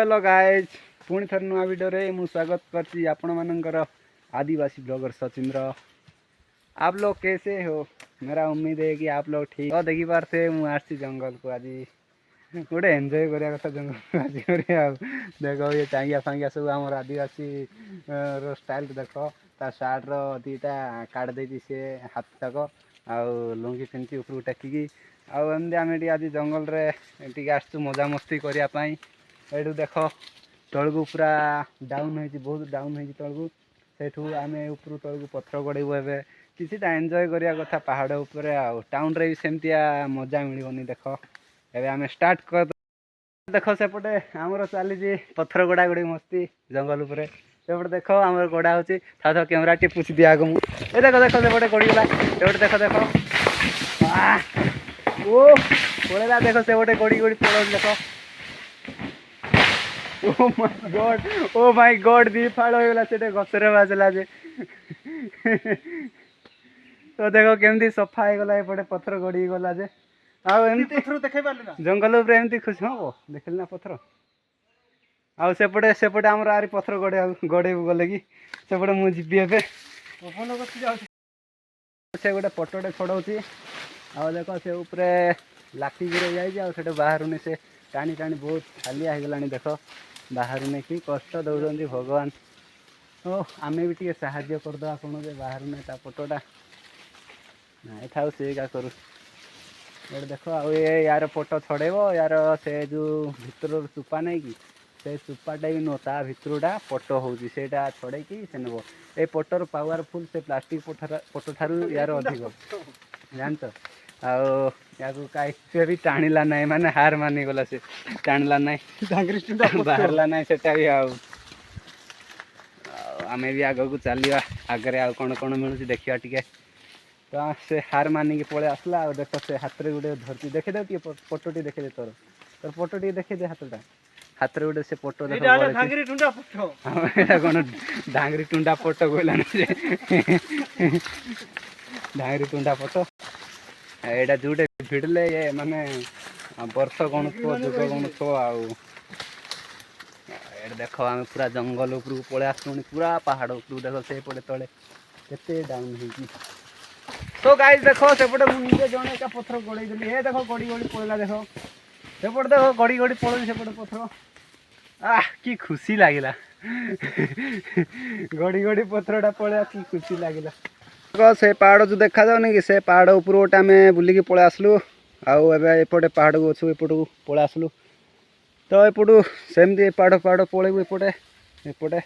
Hello guys पुणी थर नुआ वीडियो रे मु स्वागत करती आपण मानकर आदिवासी ब्लॉगर सचिंद्र। आप लोग कैसे हो? मेरा उम्मीद है कि आप लोग ठीक हो। देखी पारते मु आसी जंगल को आज गोटे एंजॉय करिया कथा जंगल आज देखो ये टांगिया फांगिया सब आम आदिवासी रो स्टाइल देख ता सार्ट रो दीटा काट देती से हाथ तक आउ लुंगी पिंधि ऊपर टेकिकी आमती आम आज जंगल रे आसचु मजा मस्ती करने। ये देख तल को पूरा डाउन हो बहुत डाउन हो तल को सेठू आम ऊपर तल को पथर गड़ेबू ए किसीटा एंजॉय करिया कथा पहाड़ उपर टाउन रे भी सेमतिया मजा मिलनी। देख एबे आम स्टार्ट कर देख सेपटे आमर चली पथर गड़ा गड़ी मस्ती जंगल उपरे सेपटे देख आम गड़ा हो कैमेरा टी पुछ दिया आगे मुझे देख देख सेपटे गड़ीगला सेपटे देख देख ओ पड़ेगा देख सेपटे गड़ी गड़ी पड़ देख ओ माय गॉड दी फाड़ होगा से गछरे बाजला जे तो देखो केमती सफा हो गला एपटे पथर गड़ी गला जे जंगल एमती खुश हम देख ना पथर आउ सेपटे सेपटे आमर आरी पथर गड़ेबू गले कि सेपटे मुझे जीवी ए से गोटे पटोटे छड़ाऊँगी आ देख से उपरे लाखी गिर जाए बाहर से टाणी टाणी बहुत खालिया होगला देख बाहर नहीं कि कष्ट दौरान भगवान ओ आम भी टे साहाଯ୍य करदे कौन जे बाहर नहीं ता पटोटा नाई था से क्या करू ये देख आ यार पट छड़ेब यार से जो भितर चुपा नहीं कि से चुपाटा भी नुह ता भितरटा पट होटा छड़े कि से नब ए पटर पावरफुल से प्लास्टिक पट ठारू यार अधिक जान या कहीं भी टाणिला ना माने हार मानिगला से टाणिला ना बाहरला ना से भी आम भी आग को चलवा आगे आ कौन कौन मिलूँ देखा टे तो से हार मानिक पलि आसला देख से हाथ में गोटे धरती देखे दे टे पटोटी देखे दे तोर तोर पटो टे देखे दे हाथटा हाथ में गोटे से पटो कौन डांगरी टुंडा पट कहला डांगरी टुंडा पट यहाँ जोटे भिड़ले ये माने वर्ष कौन थो जुग कौन थो आउ देख आम पूरा जंगल उपरको पलि आसुनी पूरा पहाड़ उपरको देख से पटे तले केते डाउन हो तो गाइस देख सेपटे मुझे जड़े का पथर गड़े देली हे देख गड़ी गड़ी पड़ा देख सेपटे देख गड़ी गड़ी पड़े सेपटे पथर कि खुशी लगिला गड़ी गड़ी पथरटा पड़ा कि खुशी लगिला से पहाड़ जो देखा जाऊनी कि से पहाड़ ऊपर गोटे आम बुलिकी पलि आसलु आउटे पहाड़ को अच्छु एपट को पलि आसलु तो एपटू सेमती पहाड़ पहाड़ पलैबू एपटे एपटे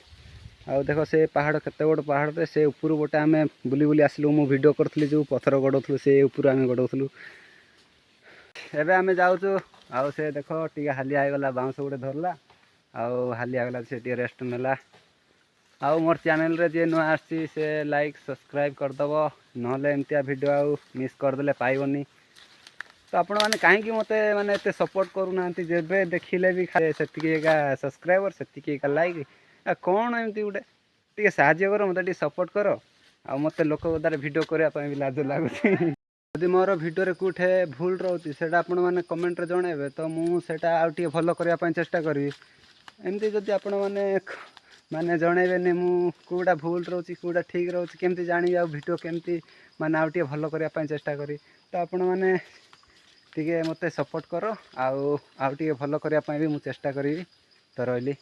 आउ देख से पहाड़ केते बड़ पहाड़ से ऊपर गोटे आम बुली बुली आसलु मु वीडियो करी जो पथर गड़ौलु से ऊपर आम गड़ौलु एबे आम जाऊँ आउ से देख टे हालिया होगला बाउंस गोटे धरला आउ हालिया होगला से टे रेस्ट नेला आउ मोर चैनल रे जे नुआ आसी से लाइक सब्सक्राइब करदब नहले एमतिया वीडियो आउ मिस करदेले पाइबनी तो आपण मैंने कहीं मत मैंने एत सपोर्ट करूना जेबे देखिले भी खाए से सब्सक्राइबर से लाइक कौन एमती गोटे टे साहाଯ୍य कर मत सपोर्ट कर आ मत लोक द्वारा वीडियो करने भी लाज लगुच जदि मोर वीडियो कौटे भूल रोचे से मैंने कमेंट जनइबे तो मुझे आउटे भल करने चेष्टा करी एमती जदि आपण मैंने माने जनइबेनि मु कौटा भूल रोचे कौटा ठीक रोचे केमती जानी वीडियो केमती माने आउटे भल करने चेष्टा करी तो आपण मैंने टे मत सपोर्ट कर आउ टे भल करने भी मुझे चेष्टा करी तो रही।